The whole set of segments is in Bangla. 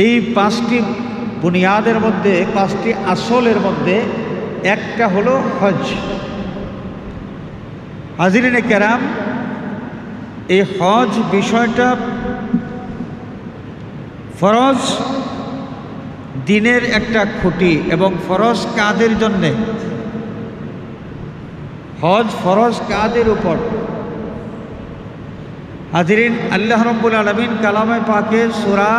এই পাঁচটি বুনিয়াদের মধ্যে, পাঁচটি আসলের মধ্যে একটা হলো হজ। হাজিরিনে কেরাম, এই হজ বিষয়টা ফরজ দিনের একটা খুঁটি, এবং ফরজ কাদের জন্যে? হজ ফরজ কাদের উপর? হাজিরিন, আল্লাহ রাব্বুল আলামিন কালামে পাকে সূরা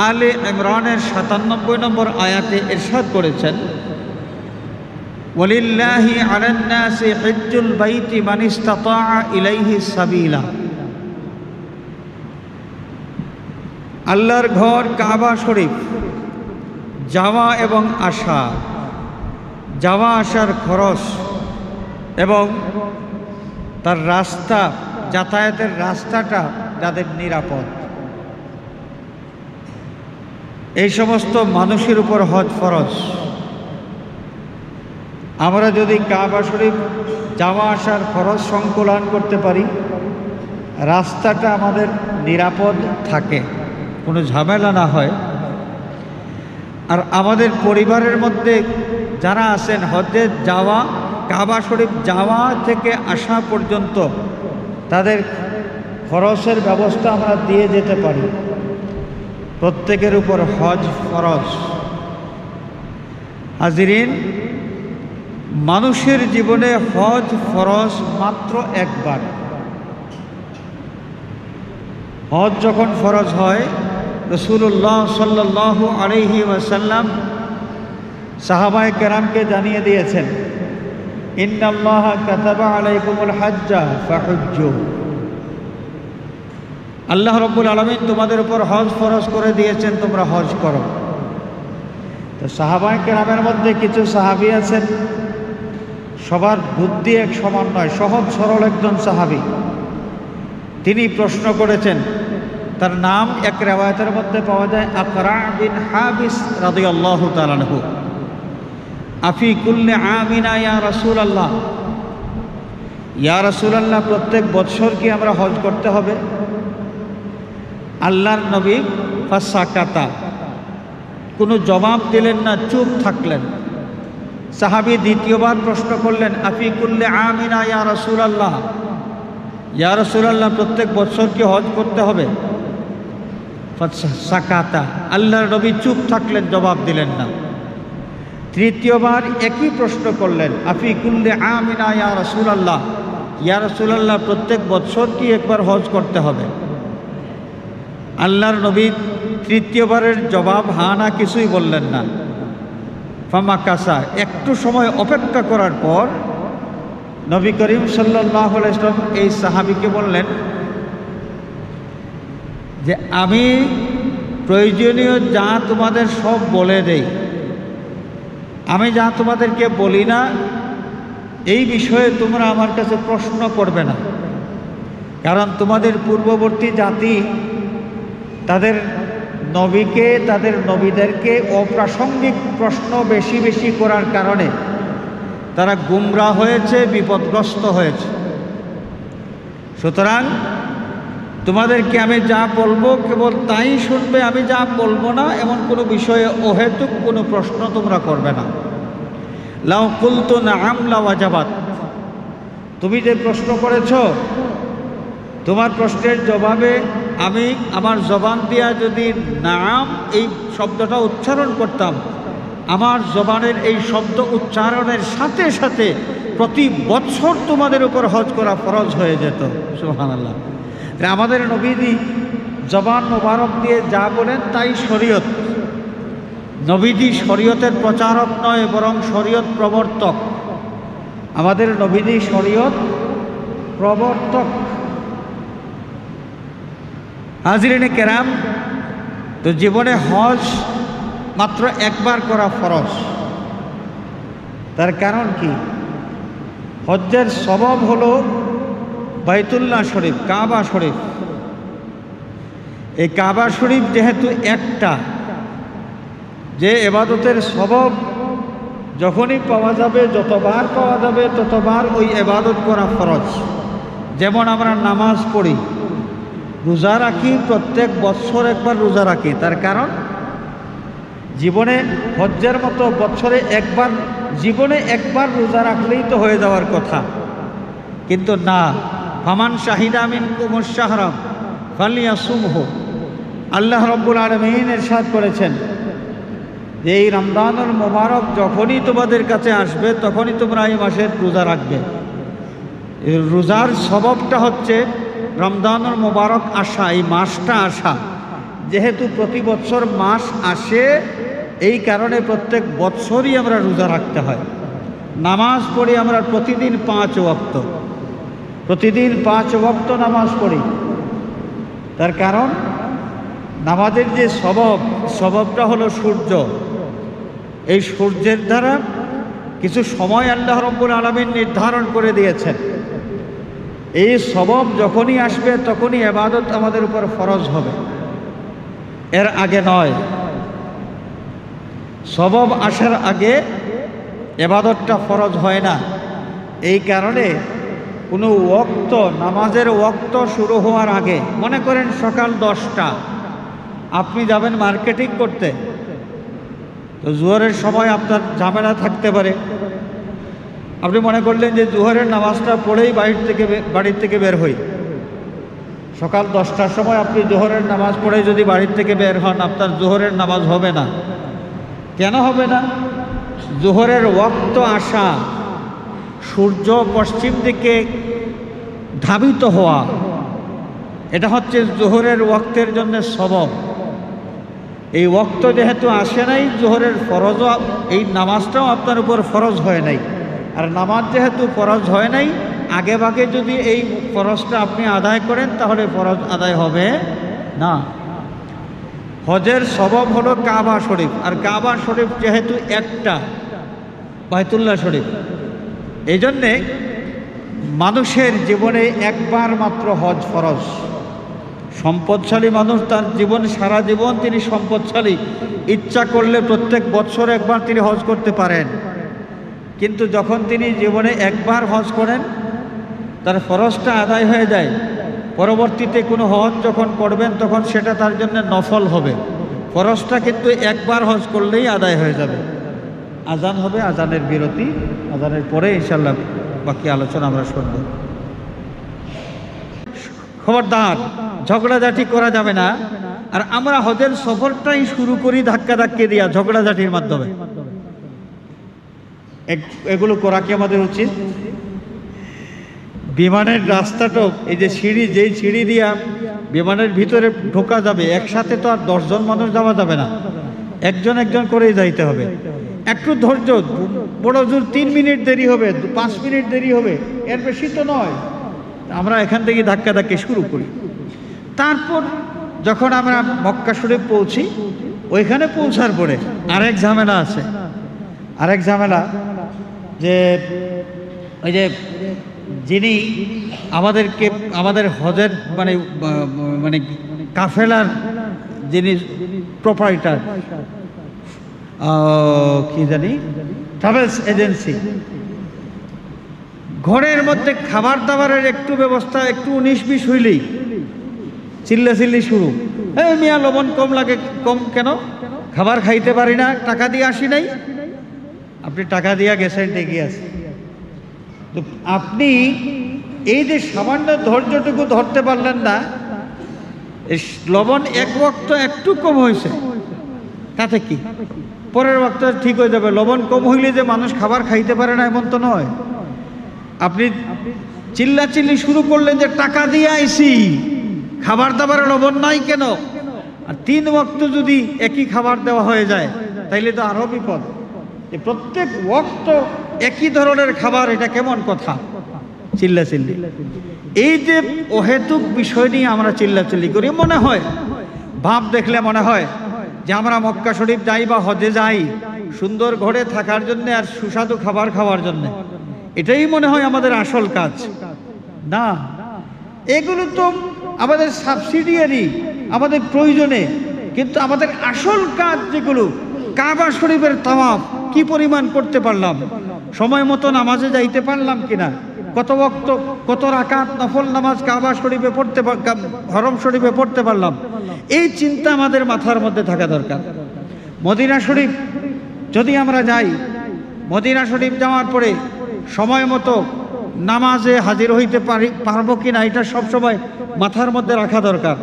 আলে ইমরানের ৯৭ নম্বর আয়াতে ইরশাদ করেছেন, ওয়ালিল্লাহি আলান নাসি হিজ্জুল বাইতি মান ইসতাতা ইলাইহি সাবিলা। আল্লাহর ঘর কাবা শরীফ যাওয়া এবং আসা, যাওয়া আসার খরচ এবং তার রাস্তা, যাতায়াতের রাস্তাটা যাদের নিরাপদ, এই সমস্ত মানুষের উপর হজ ফরজ। আমরা যদি কাবা শরীফ যাওয়া আসার খরচ সংকলন করতে পারি, রাস্তাটা আমাদের নিরাপদ থাকে, কোনো ঝামেলা না হয়, আর আমাদের পরিবারের মধ্যে যারা আছেন হজ্জে যাওয়া, কাবা শরীফ যাওয়া থেকে আসা পর্যন্ত তাদের খরচের ব্যবস্থা আমরা দিয়ে যেতে পারি, প্রত্যেকের উপর হজ ফরজ। হাজিরিন, মানুষের জীবনে হজ ফরজ মাত্র একবার। হজ যখন ফরজ হয়, রাসূলুল্লাহ সাল্লাল্লাহু আলাইহি ওয়াসাল্লাম সাহাবায়ে কেরামকে জানিয়ে দিয়েছেন, ইন্নাল্লাহা কাতাবা আলাইকুমুল হাজ্জা ফাহুজ্জু। আল্লাহ রাব্বুল আলামিন তোমাদের উপর হজ ফরজ করে দিয়েছেন, তোমরা হজ করো। তো সাহাবায়ে কেরামের মধ্যে কিছু সাহাবী আছেন, সবার বুদ্ধি এক সমান নয়, সহজ সরল একজন সাহাবী। তিনি প্রশ্ন করেছেন, তার নাম এক রিওয়ায়াতের মধ্যে পাওয়া যায় আকরা বিন হাবিস রাদিয়াল্লাহু তাআলা আনহু। আফি কুল্লি আমিনা ইয়া রাসূলুল্লাহ, ইয়া রাসূলুল্লাহ, প্রত্যেক বছর কি আমরা হজ করতে হবে? আল্লাহর নবী ফাসাকাতা, কোনো জবাব দিলেন না, চুপ থাকলেন। সাহাবী দ্বিতীয়বার প্রশ্ন করলেন, আফি কুল্লি আমিনা ইয়া রাসূলুল্লাহ, ইয়া রাসূলুল্লাহ, প্রত্যেক বছর কি হজ করতে হবে? ফাসাকাতা, আল্লাহর নবী চুপ থাকলেন, জবাব দিলেন না। তৃতীয়বার একই প্রশ্ন করলেন, আফি কুল্লি আমিনা ইয়া রাসূলুল্লাহ, ইয়া রাসূলুল্লাহ, প্রত্যেক বছর কি একবার হজ করতে হবে? আল্লাহর নবী তৃতীয়বারের জবাব হা না কিছুই বললেন না। ফামাকাসা, একটু সময় অপেক্ষা করার পর নবী করিম সাল্লাল্লাহু আলাইহি ওয়াসাল্লাম এই সাহাবীকে বললেন যে আমি প্রয়োজনীয় যা তোমাদের সব বলে দেই, আমি যা তোমাদেরকে বলি না, এই বিষয়ে তোমরা আমার কাছে প্রশ্ন করবে না। কারণ তোমাদের পূর্ববর্তী জাতি তাদের নবীকে, তাদের নবীদেরকে অপ্রাসঙ্গিক প্রশ্ন বেশি বেশি করার কারণে তারা গুমরাহ হয়েছে, বিপদগ্রস্ত হয়েছে। সুতরাং তোমাদেরকে আমি যা বলবো কেবল তাই শুনবে, আমি যা বলবো না এমন কোনো বিষয়ে অহেতুক কোনো প্রশ্ন তোমরা করবে না। লাউ কুলতু নাআম লাওয়াজাবাত, তুমি যে প্রশ্ন করেছ, তোমার প্রশ্নের জবাবে আমি আমার জবান দিয়া যদি নাম এই শব্দটা উচ্চারণ করতাম, আমার জবানের এই শব্দ উচ্চারণের সাথে সাথে প্রতি বছর তোমাদের উপর হজ করা ফরজ হয়ে যেত। সুবহানাল্লাহ। আমাদের নবীজি জবান মোবারক দিয়ে যা বলেন তাই শরীয়ত। নবীজি শরীয়তের প্রচারক নয়, বরং শরীয়ত প্রবর্তক। আমাদের নবীজি শরীয়ত প্রবর্তক। হাজিরিনে কেরাম, তো জীবনে হজ মাত্র একবার করা ফরজ। তার কারণ কি? হজ্জের সবব হলো বাইতুল্লাহ শরীফ, কাবা শরীফ। এই কাবা শরীফ যেহেতু একটা, যে এবাদতের সবব যখনই পাওয়া যাবে, যতবার পাওয়া যাবে ততবার ওই এবাদত করা ফরজ। যেমন আমরা নামাজ পড়ি, রোজা রাখি, প্রত্যেক বৎসর একবার রোজা রাখি। তার কারণ জীবনে হজ্জের মতো বছরে একবার, জীবনে একবার রোজা রাখলেই তো হয়ে যাওয়ার কথা, কিন্তু না। ফামান শাহিদা মিনকুমুশ শাহরা ফালিয়াসুমহু, আল্লাহ রাব্বুল আলামিন ইরশাদ করেছেন যে এই রমজানুল মুবারক যখনই তোমাদের কাছে আসবে তখনই তোমরা এই মাসের রোজা রাখবে। রোজার সববটা হচ্ছে রমজানুল মুবারক আসা, এই মাসটা আসা। যেহেতু প্রতি বছর মাস আসে, এই কারণে প্রত্যেক বছরই আমরা রোজা রাখতে হয়। নামাজ পড়ি আমরা প্রতিদিন 5 ওয়াক্ত, প্রতিদিন 5 ওয়াক্ত নামাজ পড়ি। তার কারণ নামাজের যে সববটা হলো সূর্য। এই সূর্যের দ্বারা কিছু সময় আল্লাহ রাব্বুল আলামিন নির্ধারণ করে দিয়েছেন। এই সবব যখনই আসবে তখনই ইবাদত আমাদের উপর ফরজ হবে, এর আগে নয়। সবব আসার আগে ইবাদতটা ফরজ হয় না। এই কারণে কোনো ওয়াক্ত, নামাজের ওয়াক্ত শুরু হওয়ার আগে, মনে করেন সকাল 10টা, আপনি যাবেন মার্কেটিং করতে, তো জোহরের সময় আপনার ঝামেলা থাকতে পারে। আপনি মনে করলেন যে জোহরের নামাজটা পড়েই বাড়ির থেকে বের হই। সকাল 10টার সময় আপনি জোহরের নামাজ পড়ে যদি বাড়ির থেকে বের হন, আপনার জোহরের নামাজ হবে না। কেন হবে না? জোহরের ওয়াক্ত আসা, সূর্য পশ্চিম দিকে ধাবিত হওয়া, এটা হচ্ছে জোহরের ওয়াক্তের জন্য সবব। এই ওয়াক্ত যেহেতু আসে নাই, জোহরের ফরজ, এই নামাজটাও আপনার উপর ফরজ হয় নাই। আর নামাজ যেহেতু ফরজ হয় নাই, আগে ভাগে যদি এই ফরজটা আপনি আদায় করেন তাহলে ফরজ আদায় হবে না। হজের সবব হলো কাবা শরীফ, আর কাবা শরীফ যেহেতু একটা, বাইতুল্লাহ শরীফ, এই জন্যে মানুষের জীবনে একবার মাত্র হজ ফরজ। সম্পদশালী মানুষ তার জীবন, সারা জীবন তিনি সম্পদশালী, ইচ্ছা করলে প্রত্যেক বছর একবার তিনি হজ করতে পারেন। কিন্তু যখন তিনি জীবনে একবার হজ করেন, তার ফরজটা আদায় হয়ে যায়। পরবর্তীতে কোনো হজ যখন করবেন তখন সেটা তার জন্য নফল হবে। ফরজটা কিন্তু একবার হজ করলেই আদায় হয়ে যাবে। আজান হবে, আজানের বিরতি, আজানের পরে ইনশাল্লাহ বাকি আলোচনা আমরা শুনব। খবরদার, ঝগড়াঝাটি করা যাবে না। আর আমরা হজের সফরটাই শুরু করি ধাক্কা দিয়া, ঝগড়াঝাটির মাধ্যমে। এগুলো করা কি আমাদের উচিত? বিমানের রাস্তাটা, এই যে সিঁড়ি, যেই সিঁড়ি দিয়া বিমানের ভিতরে ঢোকা যাবে, একসাথে তো আর 10 জন মানুষ যাওয়া যাবে না, একজন একজন করেই যাইতে হবে। একটু ধৈর্য, বড় জোর 3 মিনিট দেরি হবে, 5 মিনিট দেরি হবে, এর বেশি তো নয়। আমরা এখান থেকে ধাক্কি শুরু করি। তারপর যখন আমরা মক্কা শরীফ পৌঁছি, ওইখানে পৌঁছার পরে আরেক ঝামেলা আছে। আরেক ঝামেলা যে ওই যে যিনি আমাদেরকে, আমাদের হজের মানে কাফেলার যিনি প্রোপাইটার, কি জানি, ট্রাভেলস এজেন্সি, ঘরের মধ্যে খাবার দাবারের একটু ব্যবস্থা, একটু 19-20 হইলেই চিল্লাচিল্লি শুরু। এই মিয়া, লবণ কম লাগে। কম কেন? খাবার খাইতে পারি না, টাকা দিয়ে আসি নাই। আপনি টাকা দিয়া গেছেন, ঠিকই আছে, তো আপনি এই যে সামান্য ধৈর্যটুকু ধরতে পারলেন না, লবণ এক ওয়াক্ত একটু কম হয়েছে, তাতে কি পরের ওয়াক্ত ঠিক হয়ে যাবে। লবণ কম হইলে যে মানুষ খাবার খাইতে পারে না এমন তো নয়। আপনি চিল্লাচিল্লি শুরু করলেন যে টাকা দিয়ে আইছি, খাবার দাবারে লবণ নাই কেন? আর 3 ওয়াক্ত যদি একই খাবার দেওয়া হয়ে যায় তাইলে তো আরো বিপদ। প্রত্যেক ওয়াক্ত একই ধরনের খাবার, এটা কেমন কথা? চিল্লাচিল্লি, এই যে অহেতুক বিষয় নিয়ে আমরা চিল্লাচিল্লি করি। মনে হয়, ভাব দেখলে মনে হয় যে আমরা মক্কা শরীফ যাই বা হজে যাই সুন্দর ঘরে থাকার জন্য আর সুস্বাদু খাবার খাওয়ার জন্য। এটাই মনে হয় আমাদের আসল কাজ। না, এগুলো তো আমাদের সাবসিডিয়ারি, আমাদের প্রয়োজনে, কিন্তু আমাদের আসল কাজ যেগুলো, কাবা শরীফের তাওয়াফ কি পরিমাণ করতে পারলাম, সময় মতো নামাজে যাইতে পারলাম কিনা, কত ওয়াক্ত কত রাকাত নফল নামাজ কাবা শরীফে পড়তে হরম শরীফে পড়তে পারলাম, এই চিন্তা আমাদের মাথার মধ্যে থাকা দরকার। মদিনা শরীফ যদি আমরা যাই, মদিনা শরীফ যাওয়ার পরে সময় মতো নামাজে হাজির হইতে পারবো কিনা এটা সবসময় মাথার মধ্যে রাখা দরকার।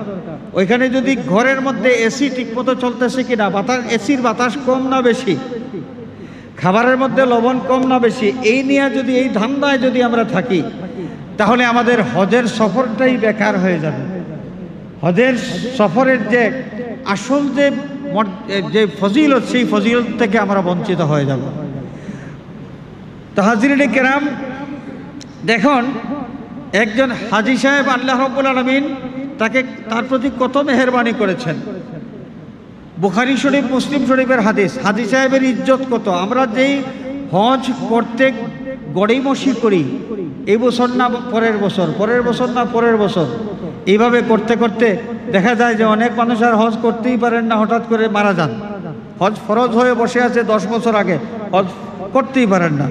ওইখানে যদি ঘরের মধ্যে এসি ঠিকমতো চলতেছে কিনা, এসির বাতাস কম না বেশি, খাবারের মধ্যে লবণ কম না বেশি, এই নিয়ে যদি এই ধান্দায় যদি আমরা থাকি, তাহলে আমাদের হজের সফরটাই বেকার হয়ে যাবে। হজের সফরের যে আসল যে ফজিলত, সেই ফজিলত থেকে আমরা বঞ্চিত হয়ে যাব। তো হাজিরিনে কেরাম, দেখুন একজন হাজি সাহেব আল্লাহ রাব্বুল আলামিন তার প্রতি কত মেহেরবানি করেছেন। বুখারী শরীফ, মুসলিম শরীফের হাদিস, হাজি সাহেবের ইজ্জত কত। আমরা যেই হজ করতে গড়িমসি করি, এই বছর না পরের বছর, পরের বছর না পরের বছর, এইভাবে করতে করতে দেখা যায় যে অনেক মানুষ আর হজ করতেই পারেন না, হঠাৎ করে মারা যান। হজ ফরজ হয়ে বসে আছে 10 বছর আগে, হজ করতেই পারেন না।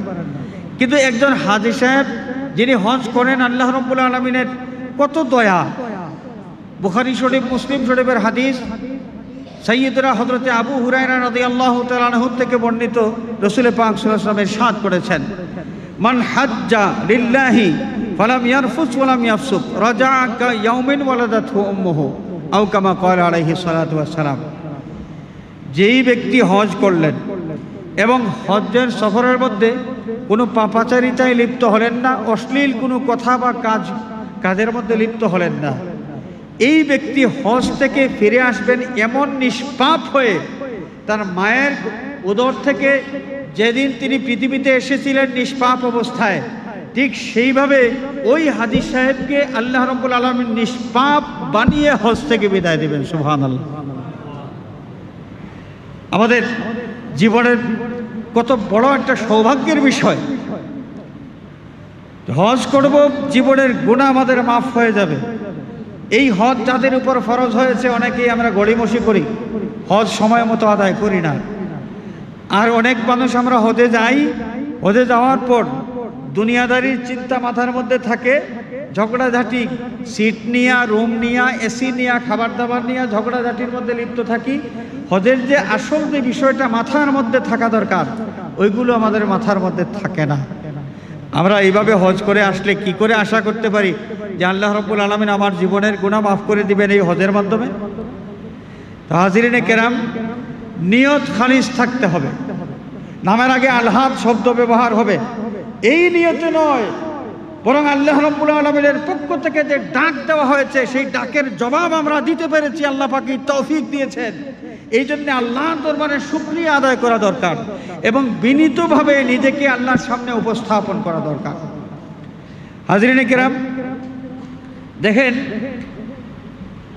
কিন্তু একজন হাজি সাহেব যিনি হজ করেন, আল্লাহ রাব্বুল আলামিনের কত দয়া। বুখারী শরীফ, মুসলিম শরীফের হাদিস, সাইয়্যিদুনা হযরতে আবু হুরায়রা রাদিয়াল্লাহু তাআলা আনহু থেকে বর্ণিত, রাসূল পাক সাল্লাল্লাহু আলাইহি ওয়াসাল্লাম ইরশাদ করেছেন, মান হাজ্জা লিল্লাহি ফালাম ইয়ারফুস ওয়ালাম ইয়াফসুক রাজাআ কা ইয়াউমিন ওয়ালাদাতহু উম্মুহু আও কামা ক্বালা আলাইহিস সালাতু ওয়াস সালাম। যেই ব্যক্তি হজ করলেন এবং হজ্জের সফরের মধ্যে কোনো পাপাচারিতায় লিপ্ত হলেন না, অশ্লীল কোনো কথা বা কাজের মধ্যে লিপ্ত হলেন না, এই ব্যক্তি হজ থেকে ফিরে আসবেন এমন নিষ্পাপ হয়ে, তার মায়ের উদর থেকে যেদিন তিনি পৃথিবীতে এসেছিলেন নিষ্পাপ অবস্থায়, ঠিক সেইভাবে ওই হাজি সাহেবকে আল্লাহ রাব্বুল আলামিন নিষ্পাপ বানিয়ে হজ থেকে বিদায় দেবেন। সুবহানাল্লাহ। আমাদের জীবনের কত বড় একটা সৌভাগ্যের বিষয়। হজ করব, জীবনের গুনাহ আমাদের মাফ হয়ে যাবে। এই হজ যাদের উপর ফরজ হয়েছে, অনেকেই আমরা গড়িমসি করি, হজ সময় মতো আদায় করি না। আর অনেক মানুষ আমরা হজে যাই, হজে যাওয়ার পর দুনিয়াদারির চিন্তা মাথার মধ্যে থাকে, ঝগড়াঝাটি, সিট নিয়া, রুম নিয়া, এসি নিয়া, খাবার দাবার নিয়া ঝগড়াঝাটির মধ্যে লিপ্ত থাকি। হজের যে আসল যে বিষয়টা মাথার মধ্যে থাকা দরকার, ওইগুলো আমাদের মাথার মধ্যে থাকে না। আমরা এইভাবে হজ করে আসলে কি করে আশা করতে পারি যে আল্লাহ রাব্বুল আলামিন আমার জীবনের গুনাহ মাফ করে দিবেন এই হজের মাধ্যমে? তো হাজিরিনে কেরাম, নিয়ত খালিস থাকতে হবে। নামের আগে আলহাদ শব্দ ব্যবহার হবে, এই নিয়তে নয়, বরং আল্লাহ রাব্বুল আলামিনের পক্ষ থেকে যে ডাক দেওয়া হয়েছে, সেই ডাকের জবাব আমরা দিতে পেরেছি, আল্লাহ পাক তৌফিক দিয়েছেন। এই জন্য আল্লাহর দরবারে শুকরিয়া আদায় করা দরকার এবং বিনীতভাবে নিজেকে আল্লাহর সামনে উপস্থাপন করা দরকার। হাজিরিনে কেরাম, দেখেন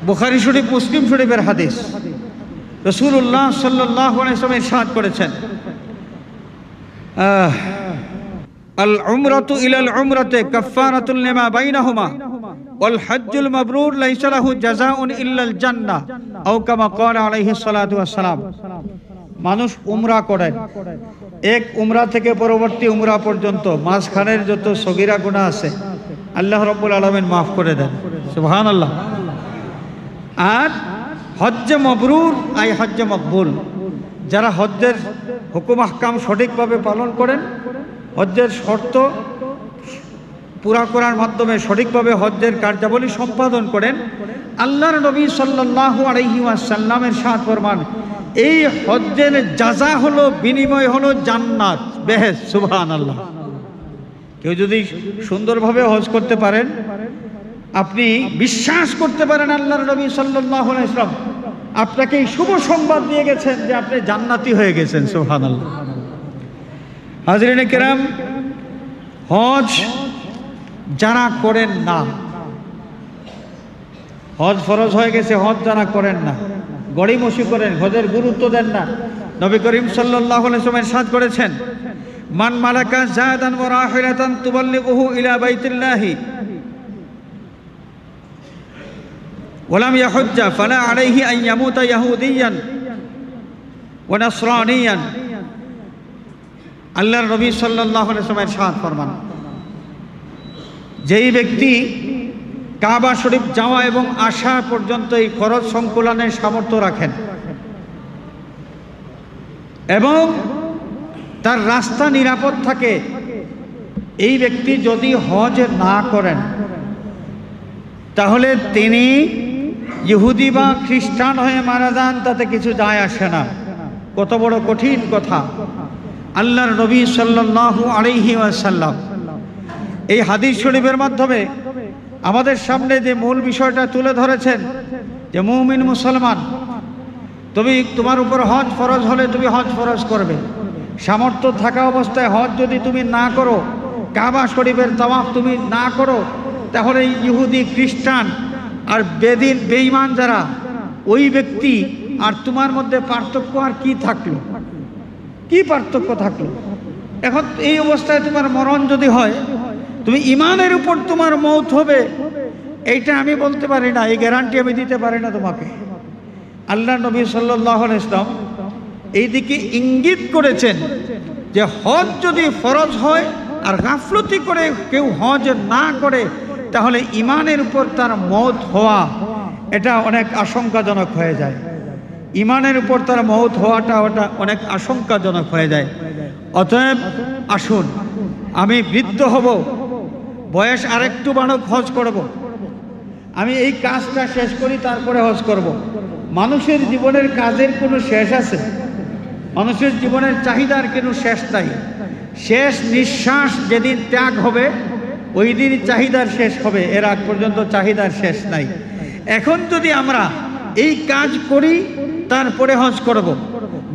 বুখারী শরীফ, মুসলিম শরীফের হাদিস, রাসূলুল্লাহ সাল্লাল্লাহু আলাইহি ওয়াসাল্লাম ইরশাদ করেছেন, আল উমরাতু ইলাল উমরাতি কাফফারাতুল লিমা বাইনাহুমা ওয়াল হজ্জুল মাবরুর লাইসা লাহু জাযাউন ইল্লাল জান্নাহ আও কামা ক্বালা আলাইহিস সালাতু ওয়াস সালাম। মানুষ উমরা করেন, এক উমরা থেকে পরবর্তী উমরা পর্যন্ত মাঝখানের যত সগীরা গুনাহ আছে আল্লাহ রাব্বুল আলামিন মাফ করে দেন। সুবহানাল্লাহ। আর হজ্জে মাবরুর আই হজ্জে মকবুল, যারা হজ্জের হুকুম আহকাম সঠিকভাবে পালন করেন, হজ্জের শর্ত পুরা করার মাধ্যমে সঠিকভাবে হজ্জের কার্যাবলী সম্পাদন করেন, আল্লাহর নবী সাল্লাল্লাহু আলাইহি ওয়াসাল্লামের ইরশাদ ফরমান, এই হজ্জের জাযা হলো, বিনিময় হলো জান্নাত, বেহেশত। সুবহানাল্লাহ। কেউ যদি সুন্দরভাবে হজ করতে পারেন, আপনি বিশ্বাস করতে পারেন আল্লাহর নবী সাল্লাল্লাহু আলাইহি ওয়াসাল্লাম আপনাকে এই শুভ সংবাদ দিয়ে গেছেন যে আপনি জান্নাতি হয়ে গেছেন। সুবহানাল্লাহ। হাজিরিনে কেরাম, হজ যারা করেন না, হজ ফরজ হয়ে গেছে, হজ যারা করেন না, গড়িমসি করেন, হজের গুরুত্ব দেন না, নবী করিম সাল্লাল্লাহু আলাইহি ওয়াসাল্লাম ইরশাদ করেছেন, মান মালাকা যাদান ওয়া রাহিলাতান তুবাল্লিগুহু ইলা বাইতিল্লাহি ওয়া লাম ইয়াহুজ্জা ফালা আলাইহি আন ইয়ামুতা ইয়াহুদিয়ান ওয়া নাসরানিয়ান। আল্লাহর নবী সাল্লাল্লাহু আলাইহি ওয়াসাল্লাম ইরশাদ ফরমান, যেই ব্যক্তি কাবা শরীফ যাওয়া এবং আসা পর্যন্ত এই খরচ সংকুলনের সামর্থ্য রাখেন এবং তার রাস্তা নিরাপদ থাকে, এই ব্যক্তি যদি হজ না করেন তাহলে তিনি ইহুদি বা খ্রিস্টান হয়ে মারা যান, তাতে কিছু যায় আসে না। কত বড় কঠিন কথা! আল্লাহর নবী সাল্লাল্লাহু আলাইহি ওয়াসাল্লাম এই হাদিস শরীফের মাধ্যমে আমাদের সামনে যে মূল বিষয়টা তুলে ধরেছেন যে মুমিন মুসলমান, তোমার উপর হজ ফরজ হলে তুমি হজ ফরজ করবে। সামর্থ্য থাকা অবস্থায় হজ যদি তুমি না করো, কাবা শরীফের তাওয়াফ তুমি না করো, তাহলে ইহুদি খ্রিস্টান আর বেঈমান যারা, ওই ব্যক্তি আর তোমার মধ্যে পার্থক্য আর কি থাকলো? কি পার্থক্য থাকলো? এখন এই অবস্থায় তোমার মরণ যদি হয়, তুমি ইমানের উপর তোমার মৌত হবে, এইটা আমি বলতে পারি না, এই গ্যারান্টি আমি দিতে পারি না তোমাকে। আল্লাহ নবী সাল্লাল্লাহু আলাইহি ওয়াসাল্লাম এইদিকে ইঙ্গিত করেছেন যে হজ যদি ফরজ হয় আর গাফলতি করে কেউ হজ না করে, তাহলে ইমানের উপর তার মৌত হওয়া এটা অনেক আশঙ্কাজনক হয়ে যায়। ইমানের উপর তার মৌত হওয়াটা ওটা অনেক আশঙ্কাজনক হয়ে যায়। অতএব আসুন, আমি বৃদ্ধ হব, বয়স আরেকটু বাড়ুক, হজ করব। আমি এই কাজটা শেষ করি, তারপরে হজ করব। মানুষের জীবনের কাজের কোনো শেষ আছে? মানুষের জীবনের চাহিদার কোনো শেষ নাই। শেষ নিঃশ্বাস যেদিন ত্যাগ হবে, ওই দিন চাহিদার শেষ হবে, এর আগ পর্যন্ত চাহিদার শেষ নাই। এখন যদি আমরা এই কাজ করি, তারপরে হজ করব,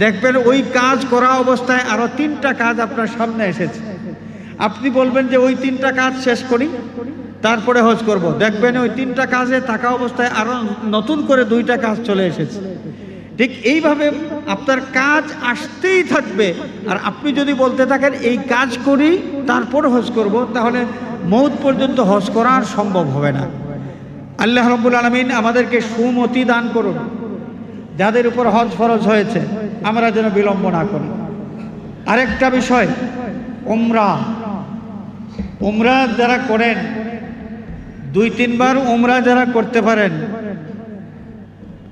দেখবেন ওই কাজ করা অবস্থায় আরো 3টা কাজ আপনার সামনে এসেছে। আপনি বলবেন যে ওই 3টা কাজ শেষ করি, তারপরে হজ করব, দেখবেন ওই 3টা কাজে থাকা অবস্থায় আরো নতুন করে 2টা কাজ চলে এসেছে। ঠিক এইভাবে আপনার কাজ আসতেই থাকবে। আর আপনি যদি বলতে থাকেন এই কাজ করি তারপর হজ করব, তাহলে মৌত পর্যন্ত হজ করা আর সম্ভব হবে না। আল্লাহ রাব্বুল আলামিন আমাদেরকে সুমতি দান করুন। যাদের উপর হজ ফরজ হয়েছে আমরা যেন বিলম্ব না করি। আরেকটা বিষয়, উমরা যারা করেন, 2-3 বার উমরা যারা করতে পারেন,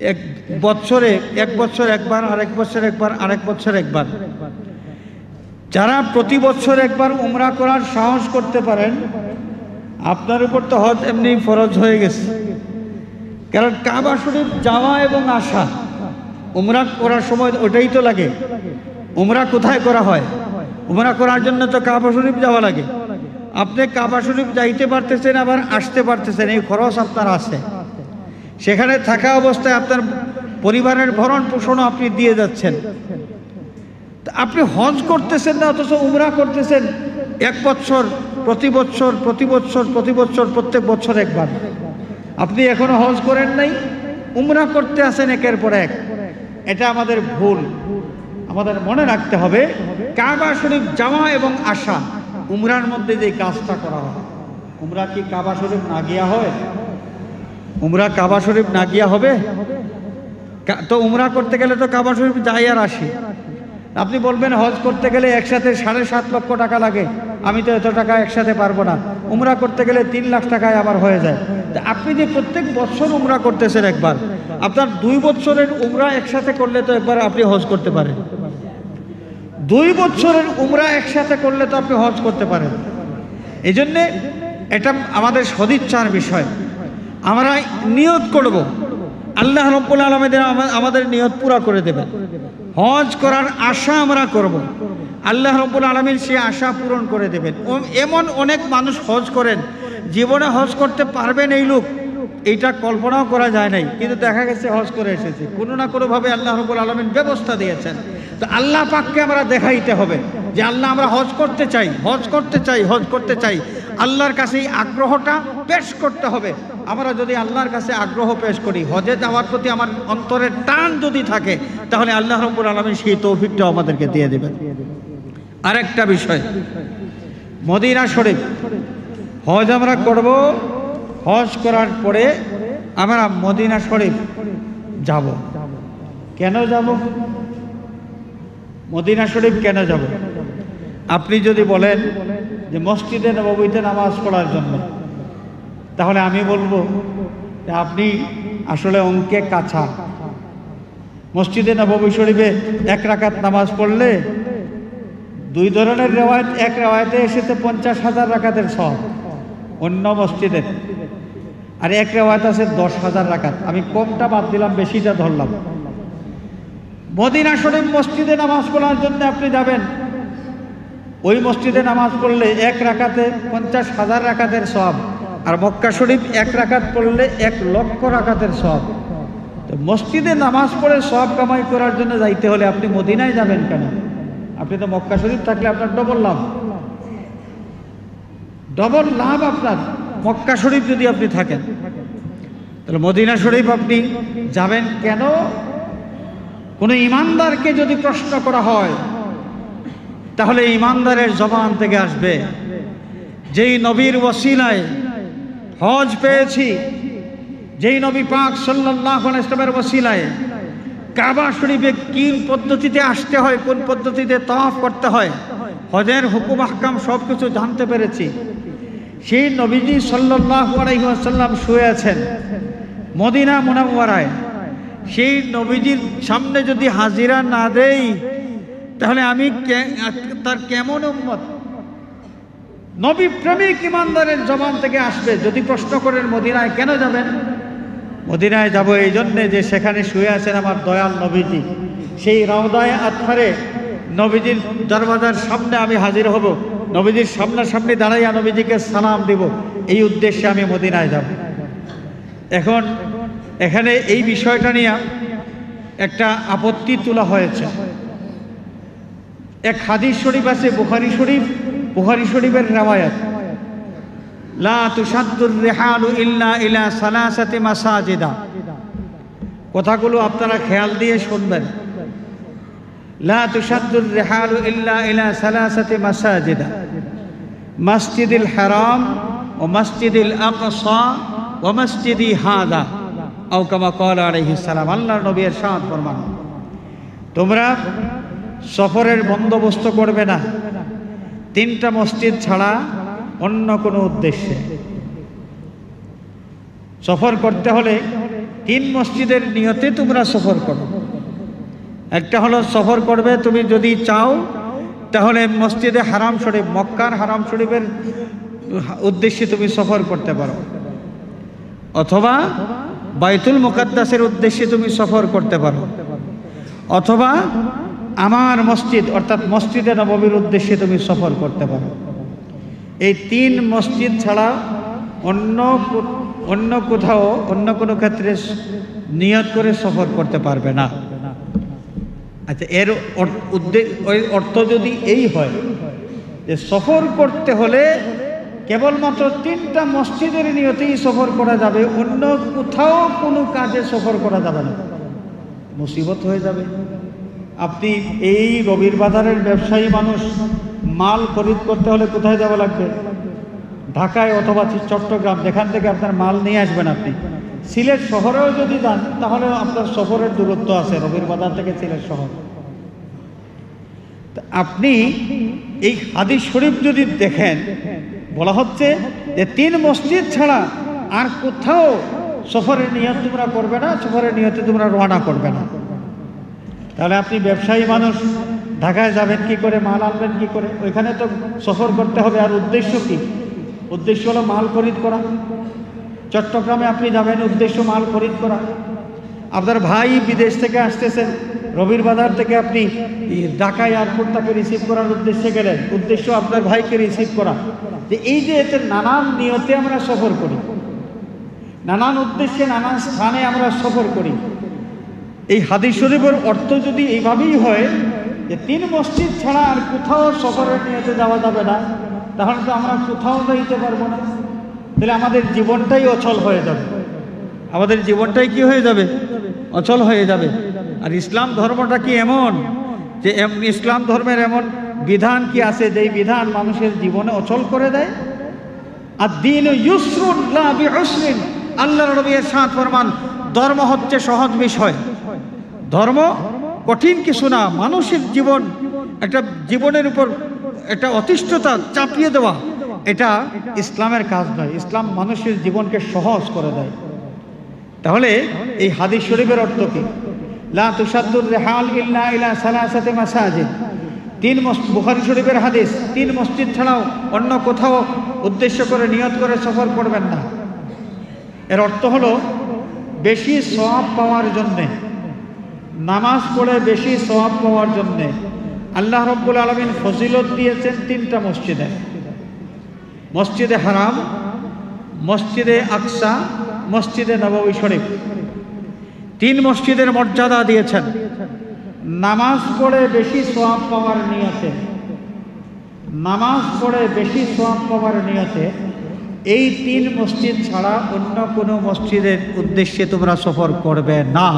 এক বছর একবার, আরেক বছর একবার, আরেক বছর একবার, যারা প্রতি বছর একবার উমরা করার সাহস করতে পারেন, আপনার উপর তো হজ এমনি ফরজ হয়ে গেছে। কারণ কাবা শরীফ যাওয়া এবং আসা, উমরা করার সময় ওটাই তো লাগে। উমরা কোথায় করা হয়? উমরা করার জন্য তো কাবা শরীফ যাওয়া লাগে। আপনি কাবা শরীফ যাইতে পারতেছেন, আবার আসতে পারতেছেন, এই খরচ আপনার আছে। সেখানে থাকা অবস্থায় আপনার পরিবারের ভরণ পোষণও আপনি দিয়ে যাচ্ছেন। আপনি হজ করতেছেন না, অথচ উমরা করতেছেন 1 বছর, প্রতি বছর প্রত্যেক বছর একবার। আপনি এখনো হজ করেন নাই, উমরা করতে আসেন একের পর এক। এটা আমাদের ভুল। আমাদের মনে রাখতে হবে, কাবা শরীফ যাওয়া এবং আসা, উমরার মধ্যে যে কাজটা করা হয়, উমরা কি কাবা শরীফ না গিয়া হয়? উমরা কাবা শরীফ না গিয়া হবে? তো উমরা করতে গেলে তো কাবা শরীফ যাই আর আসি। আপনি বলবেন হজ করতে গেলে একসাথে 7.5 লক্ষ টাকা লাগে, আমি তো এত টাকা একসাথে পারবো না। উমরা করতে গেলে 3 লাখ টাকায় আবার হয়ে যায়। আপনি যে প্রত্যেক বছর উমরা করতেছেন একবার, আপনার 2 বছরের উমরা একসাথে করলে তো একবার আপনি হজ করতে পারেন। 2 বছরের উমরা একসাথে করলে তো আপনি হজ করতে পারেন। এই জন্যে এটা আমাদের সদিচ্ছার বিষয়। আমরা নিয়ত করব, আল্লাহ রাব্বুল আলামিন আমাদের নিয়ত পুরা করে দেবেন। হজ করার আশা আমরা করব, আল্লাহ রাব্বুল আলামিন সেই আশা পূরণ করে দেবেন। এমন অনেক মানুষ হজ করেন, জীবনে হজ করতে পারবেন এই লোক, এইটা কল্পনাও করা যায় নাই, কিন্তু দেখা গেছে হজ করে এসেছে। কোনো না কোনোভাবে আল্লাহ রাব্বুল আলামিন ব্যবস্থা দিয়েছেন। তো আল্লাহ পাককে আমরা দেখাইতে হবে যে আল্লাহ আমরা হজ করতে চাই, হজ করতে চাই, হজ করতে চাই। আল্লাহর কাছে এই আগ্রহটা পেশ করতে হবে। আমরা যদি আল্লাহর কাছে আগ্রহ পেশ করি, হজে যাওয়ার প্রতি আমার অন্তরের টান যদি থাকে, তাহলে আল্লাহ রাব্বুল আলামিন সেই তৌফিকটা আমাদেরকে দিয়ে দেবেন। আরেকটা বিষয়, মদিনা শরীফ হজ আমরা করব। হজ করার পরে আমরা মদিনা শরীফ যাব। কেন যাব? মদিনা শরীফ কেন যাব? আপনি যদি বলেন যে মসজিদে নববীতে নামাজ পড়ার জন্য, তাহলে আমি বলবো যে আপনি আসলে অঙ্কে কাঁচা। মসজিদে নববী শরীফে 1 রাকাত নামাজ পড়লে 2 ধরনের রেওয়ায়েত, এক রেওয়ায়েতে এসেছে 50,000 রাকাতের সওয়াব অন্য মসজিদে, আর এক রেওয়ায়েত আছে 10,000 রাকাত। আমি কমটা বাদ দিলাম, বেশিটা ধরলাম। মদিনা শরীফ মসজিদে নামাজ পড়ার জন্য আপনি যাবেন, ওই মসজিদে নামাজ পড়লে 1 রাকাতে 50,000 রাকাতের সওয়াব, আর মক্কা শরীফ 1 রাকাত পড়লে 1,00,000 রাকাতের সওয়াব। তো মসজিদে নামাজ পড়ে সওয়াব কামাই করার জন্য যাইতে হলে আপনি মদিনায় যাবেন কেন? আপনি তো মক্কা শরীফ থাকলে আপনার ডবল লাভ, ডবল লাভ আপনার মক্কা শরীফ যদি আপনি থাকেন। তাহলে মদিনা শরীফ আপনি যাবেন কেন? কোনো ইমানদারকে যদি প্রশ্ন করা হয় তাহলে ইমানদারের জবান থেকে আসবে, যেই নবীর ওসিলায় হজ পেয়েছি, যেই নবী পাক সাল্লাল্লাহু আলাইহি ওয়াসাল্লামের ওসিলায় কাবা শরীফে কি পদ্ধতিতে আসতে হয়, কোন পদ্ধতিতে তাওয়াফ করতে হয়, হজের হুকুম আহকাম সব কিছু জানতে পেরেছি। সেই নবীজি সাল্লাল্লাহু আলাইহি ওয়াসাল্লাম শুয়ে আছেন মদিনা মুনাওয়ারায়। সেই নবীজির সামনে যদি হাজিরা না দেই তাহলে আমি তার কেমন উম্মত? নবী প্রেমিক ইমানদারের জবান থেকে আসবে যদি প্রশ্ন করেন মদিনায় কেন যাবেন? মদিনায় যাব এই জন্যে যে সেখানে শুয়ে আছেন আমার দয়াল নবীজি। সেই রওদায়ে আতহারে নবীজির দরওয়াজার সামনে আমি হাজির হব, নবীজির সামনাসামনি দাঁড়াইয়া নবীজিকে সালাম দিব, এই উদ্দেশ্যে আমি মদিনায় যাব। এখন এখানে এই বিষয়টা নিয়ে একটা আপত্তি তোলা হয়েছে। এক হাদিস শরীফ আছে বুখারী শরীফের রিওয়ায়াত, লা তুশাদ্দুর রিহালু ইল্লা ইলা সালাসাতি মাসাজিদা। কথাগুলো আপনারা খেয়াল দিয়ে শুনবেন। লা তুশাদ্দুর রিহালু ইল্লা ইলা সালাসাতি মাসাজিদা, মসজিদুল হারাম ও মসজিদুল আকসা ও মসজিদি হাদা আও কামা ক্বালা আলাইহিস সালাম। আল্লাহর নবী ইরশাদ ফরমান, তোমরা সফরের বন্দোবস্ত করবে না 3টা মসজিদ ছাড়া অন্য কোনো উদ্দেশ্যে। সফর করতে হলে 3 মসজিদের নিয়তে তোমরা সফর করো। একটা হলো সফর করবে তুমি যদি চাও তাহলে মসজিদে হারাম শরীফ, মক্কার হারাম শরীফের উদ্দেশ্যে তুমি সফর করতে পারো, অথবা বাইতুল মুকাদ্দাসের উদ্দেশ্যে তুমি সফর করতে পারো, অথবা আমার মসজিদ অর্থাৎ মসজিদে নববীর উদ্দেশ্যে তুমি সফর করতে পারো। এই 3 মসজিদ ছাড়া অন্য কোথাও অন্য কোনো ক্ষেত্রে নিয়ত করে সফর করতে পারবে না। আচ্ছা, এর অর্থ যদি এই হয় যে সফর করতে হলে কেবলমাত্র 3টা মসজিদের নিয়তেই সফর করা যাবে, অন্য কোথাও কোনো কাজে সফর করা যাবে না, মুসিবত হয়ে যাবে। আপনি এই রবির বাজারের ব্যবসায়ী মানুষ, মাল খরিদ করতে হলে কোথায় যাওয়া লাগবে? ঢাকায় অথবা চট্টগ্রাম, যেখান থেকে আপনার মাল নিয়ে আসবেন আপনি। সিলেট শহরেও যদি যান তাহলে আপনার সফরের দূরত্ব আছে রবির বাজার থেকে সিলেট শহর। আপনি এই হাদিস শরীফ যদি দেখেন, বলা হচ্ছে যে 3 মসজিদ ছাড়া আর কোথাও সফরের নিয়ত তোমরা করবে না, সফরের নিয়তে তোমরা রওনা করবে না। তাহলে আপনি ব্যবসায়ী মানুষ, ঢাকায় যাবেন কি করে, মাল আনবেন কি করে? ওইখানে তো সফর করতে হবে। আর উদ্দেশ্য কি? উদ্দেশ্য হলো মাল খরিদ করা। চট্টগ্রামে আপনি যাবেন, উদ্দেশ্য মাল খরিদ করা। আপনার ভাই বিদেশ থেকে আসতেছেন, রবির বাজার থেকে আপনি ঢাকা এয়ারপোর্ট তাকে রিসিভ করার উদ্দেশ্যে গেলেন, উদ্দেশ্য আপনার ভাইকে রিসিভ করা। যে এই যে এতে নানান নিয়তে আমরা সফর করি, নানান উদ্দেশ্যে নানান স্থানে আমরা সফর করি। এই হাদিস শরীফের অর্থ যদি এইভাবেই হয় যে 3 মসজিদ ছাড়া আর কোথাও সফরের নিয়তে যাওয়া যাবে না, তাহলে তো আমরা কোথাও যাইতে পারবো না। তাহলে আমাদের জীবনটাই অচল হয়ে যাবে, আমাদের জীবনটাই কি হয়ে যাবে? অচল হয়ে যাবে। আর ইসলাম ধর্মটা কি এমন যে ইসলাম ধর্মের এমন বিধান কি আছে যেই বিধান মানুষের জীবনে অচল করে দেয়? আর দ্বীন ইউসরুন লা বিউসরিন। আল্লাহর নবী ইরশাদ ফরমান, ধর্ম হচ্ছে সহজ বিষয়, ধর্ম কঠিন কিছু না। মানুষের জীবন, একটা জীবনের উপর একটা অতিষ্ঠতা চাপিয়ে দেওয়া, এটা ইসলামের কাজ নয়। ইসলাম মানুষের জীবনকে সহজ করে দেয়। তাহলে এই হাদিস শরীফের অর্থ কি? লা তুসাদ্দুর রিহাল ইল্লা ইলা সালাসাতি মাসাজিদ, বুখারী শরীফের হাদিস, 3 মসজিদ ছাড়াও অন্য কোথাও উদ্দেশ্য করে নিয়ত করে সফর করবেন না। এর অর্থ হলো বেশি সওয়াব পাওয়ার জন্যে, নামাজ পড়ে বেশি সওয়াব পাওয়ার জন্যে আল্লাহ রাব্বুল আলামিন ফজিলত দিয়েছেন 3টা মসজিদে: মসজিদে হারাম, মসজিদে আকসা, মসজিদে নববী শরীফ। 3 মসজিদের মর্যাদা দিয়েছেন নামাজ পড়ে বেশি সওয়াব পাওয়ার নিয়তে। নামাজ পড়ে বেশি সওয়াব পাওয়ার নিয়তে এই 3 মসজিদ ছাড়া অন্য কোনো মসজিদের উদ্দেশ্যে তোমরা সফর করবে না।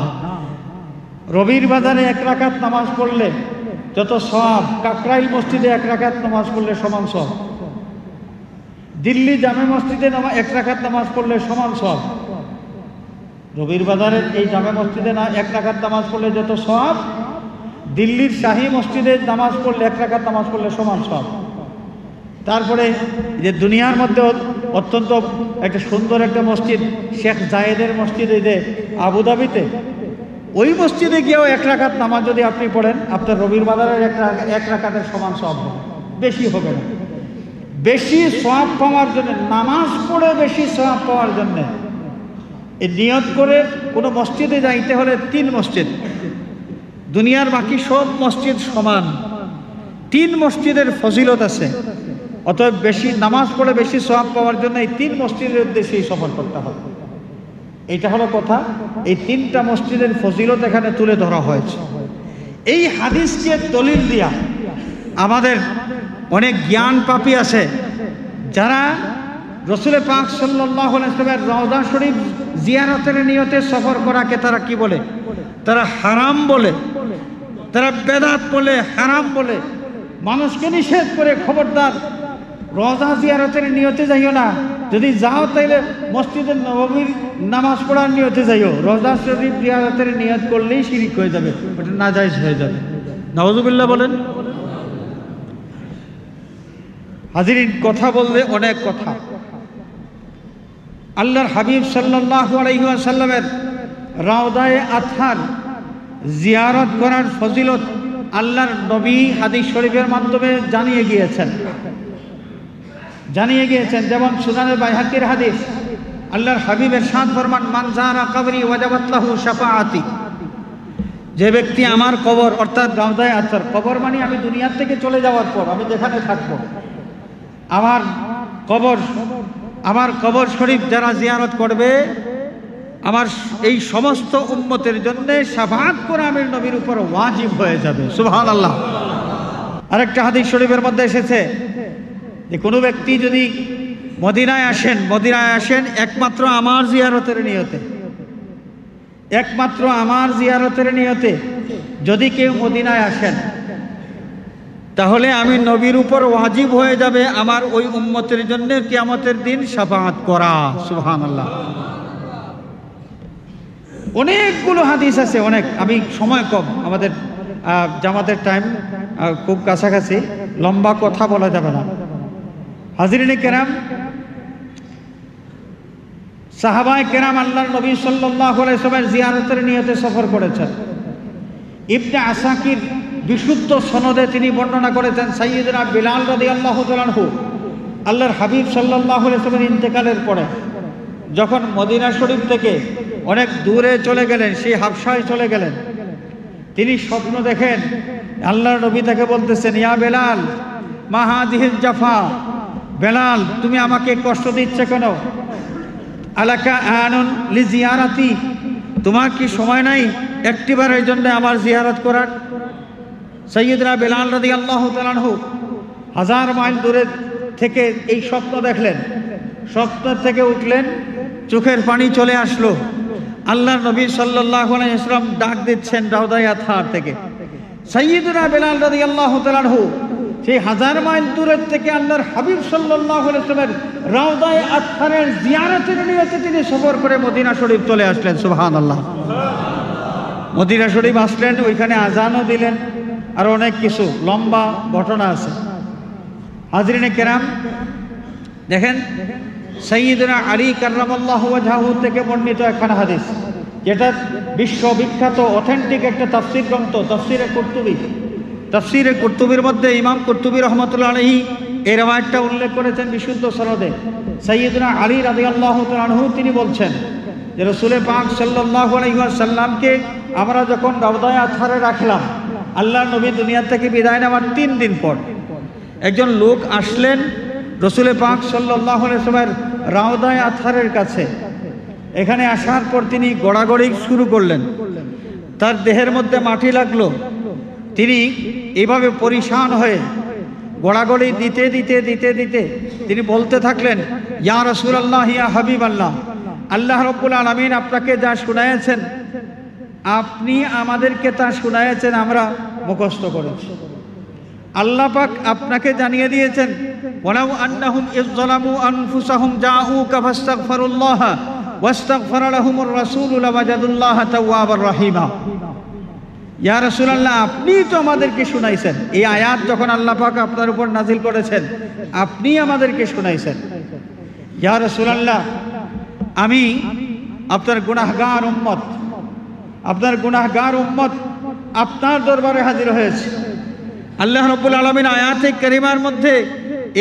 রবির বাজারে 1 রাকাত নামাজ পড়লে যত সওয়াব, কাকরাইল মসজিদে 1 রাকাত নামাজ পড়লে সমান সওয়াব। দিল্লি জামে মসজিদে 1 রাকাত নামাজ পড়লে সমান সওয়াব। রবির বাজারের এই জামে মসজিদে 1 রাকাত নামাজ পড়লে যত সওয়াব, দিল্লির শাহী মসজিদে নামাজ পড়লে 1 রাকাত নামাজ পড়লে সমান সওয়াব। তারপরে যে দুনিয়ার মধ্যে অত্যন্ত একটা সুন্দর একটা মসজিদ, শেখ জায়েদের মসজিদ, এই যে আবুধাবিতে, ওই মসজিদে গিয়েও 1 রাকাত নামাজ যদি আপনি পড়েন, আপনার রবির বাজারের 1 রাকাতের সমান সওয়াব হবে, বেশি হবে না। বেশি সওয়াব পাওয়ার জন্য, নামাজ পড়ে বেশি সওয়াব পাওয়ার জন্য এই নিয়ত করে কোনো মসজিদে যাইতে হলে 3 মসজিদ, দুনিয়ার বাকি সব মসজিদ সমান, 3 মসজিদের ফজিলত আছে। অতএব বেশি নামাজ পড়ে বেশি সওয়াব পাওয়ার জন্য এই 3 মসজিদের উদ্দেশ্যেই সফর করতে হবে। এইটা হলো কথা। এই 3টা মসজিদের ফজিলত এখানে তুলে ধরা হয়েছে। এই হাদিসকে দলিল দিয়া আমাদের অনেক জ্ঞান পাপী আছে যারা রসুল পাক সাল্লাল্লাহু আলাইহি ওয়াসাল্লামের রওজা শরীফ জিয়ারতের নিয়তে সফর করাকে তারা কি বলে? তারা হারাম বলে, তারা বেদাত বলে, হারাম বলে, মানুষকে নিষেধ করে খবরদার রওজা জিয়ারতের নিয়তে যাইও না। যদি যাও তাইলে মসজিদের নববীর নামাজ পড়ার নিয়তে যাইও। রওজা শরীফ জিয়ারতের নিয়ত করলেই শিরক হয়ে যাবে, ওটা নাজায়েজ হয়ে যাবে। নাউযুবিল্লাহ বলেন। হাজিরিন, কথা বললে অনেক কথা। আল্লাহর হাবিব সাল্লাল্লাহু আলাইহি ওয়াসাল্লামের রাওদায়ে আতহার জিয়ারত করার ফজিলত আল্লাহর নবী হাদিস শরীফের মাধ্যমে জানিয়ে গিয়েছেন। যেমন সুনানে বাইহাকির হাদিস, আল্লাহর হাবিব ইরশাদ ফরমান, মান যারা কবরি ওয়াজাবাত লাহু শাফাআতি, যে ব্যক্তি আমার কবর, অর্থাৎ রাওদায়ে আতহার, কবর মানে আমি দুনিয়ার থেকে চলে যাওয়ার পর আমি যেখানে থাকবো, আমার কবর শরীফ যারা জিয়ারত করবে, আমার এই সমস্ত উম্মতের জন্য শাফাআত করা আমির নবীর উপর ওয়াজিব হয়ে যাবে। সুবহানাল্লাহ। আরেকটা হাদিস শরীফের মধ্যে এসেছে যে কোনো ব্যক্তি যদি মদিনায় আসেন একমাত্র আমার জিয়ারতের নিয়তে, একমাত্র আমার জিয়ারতের নিয়তে যদি কেউ মদিনায় আসেন, তাহলে আমি নবীর উপর ওয়াজিব হয়ে যাবে আমার ওই উম্মতের জন্য কিয়ামতের দিন শাফাআত করা। সুবহানাল্লাহ। অনেকগুলো হাদিস আছে, অনেক। আমি সময় কম, আমাদের জামাতের টাইম খুব কাছাকাছি, লম্বা কথা বলা যাবে না। হাজিরিনে কেরাম, সাহাবায়ে কেরাম আল্লাহর নবী সাল্লাল্লাহু আলাইহি ওয়াসাল্লামের জিয়ারতের নিয়তে সফর করেছেন। ইবনে আসাকির বিশুদ্ধ সনদে তিনি বর্ণনা করেছেন, সাইয়্যিদনা বিলাল রাদিয়াল্লাহু তাআলা আনহু আল্লাহর হাবিব সাল্লাল্লাহু আলাইহি ওয়াসাল্লামের ইন্তেকালের পরে যখন মদিনা শরীফ থেকে অনেক দূরে চলে গেলেন, সেই হাবশায় চলে গেলেন, তিনি স্বপ্ন দেখেন আল্লাহর নবী তাকে বলতেছেন, ইয়া বেলাল মা হাযিহিল জাফা, বেলাল তুমি আমাকে কষ্ট দিচ্ছ কেন? আলাকা আনুন লি জিয়ারাতি, তোমার কি সময় নাই একটিবারের জন্য আমার জিয়ারত করার? সাইয়্যিদনা বেলাল রাদিয়াল্লাহু তাআলা আনহু 1000 মাইল দূরে থেকে এই স্বপ্ন দেখলেন, স্বপ্ন থেকে উঠলেন, চোখের পানি চলে আসলো। আল্লাহর নবী সাল্লাল্লাহু আলাইহি ওয়াসাল্লাম ডাক দিচ্ছেন রাওদায়ে আতহার থেকে। সাইয়্যিদনা বেলাল রাদিয়াল্লাহু তাআলা আনহু সেই 1000 মাইল দূরের থেকে আল্লাহর হাবিব সাল্লাল্লাহু আলাইহি ওয়াসাল্লামের রাওদায়ে আতহারের জিয়ারতের নিয়তে তিনি সফর করে মদিনা শরীফ চলে আসলেন। সুবহানাল্লাহ। মদিনা শরীফ আসলেন, ওইখানে আজানও দিলেন, আর অনেক কিছু লম্বা ঘটনা আছে। হাজরিনে কেরাম, দেখেন সাইয়্যিদুনা আলী কাররামাল্লাহু ওয়াজহাহু থেকে বর্ণিত একখানা হাদিস, যেটা বিশ্ববিখ্যাত অথেন্টিক একটা তাফসীর গ্রন্থ, তাফসীরে কুরতুবী। তাফসীরে কুরতুবীর মধ্যে ইমাম কুরতুবী রহমাতুল্লাহ আলাইহি এই রওয়ায়াতটা উল্লেখ করেছেন বিশুদ্ধ সনদে। সাইয়্যিদুনা আলী রাদিয়াল্লাহু তাআলা আনহু তিনি বলছেন যে রাসূল পাক সাল্লাল্লাহু আলাইহি ওয়াসাল্লামকে আমরা যখন রাউদায়ে আতহারে রাখলাম, আল্লাহর নবী দুনিয়া থেকে বিদায় নেওয়ার 3 দিন পর একজন লোক আসলেন রাসূল পাক সাল্লাল্লাহু আলাইহি ওয়াসাল্লামের রাউদায়ে আতহারের কাছে। এখানে আসার পর তিনি গড়াগড়ি শুরু করলেন, তার দেহের মধ্যে মাটি লাগলো। তিনি এইভাবে পরিশান হয়ে গড়াগড়ি দিতে দিতে দিতে দিতে তিনি বলতে থাকলেন, ইয়া রাসূলুল্লাহ, ইয়া হাবিবাল্লাহ, আল্লাহ রাব্বুল আলামিন আপনাকে যা শুনায়েছেন, আপনি আমাদেরকে তা শুনায়েছেন, আমরা মুখস্থ করেছি। আল্লাহ পাক আপনাকে জানিয়ে দিয়েছেন, ওয়ালাউ আন্নাহুম ইযযালামু আনফুসাহুম জাউকা ফাস্তাগফিরুল্লাহ ওয়াস্তাগফারা লাহুমুর রাসূল লাওয়াজাদুল্লাহ তাওয়াবার রহিমা। ইয়া রাসূলুল্লাহ, আপনি তো আমাদেরকে শুনাইছেন, এই আয়াত যখন আল্লাহ পাক আপনার উপর নাজিল করেছেন, আপনি আমাদেরকে শুনাইছেন। ইয়া রাসূলুল্লাহ, আমি আপনার গুনাহগার উম্মত, আপনার গুনাহগার উম্মত আপনার দরবারে হাজির হয়েছে। আল্লাহ রাব্বুল আলামিন আয়াতে কারিমার মধ্যে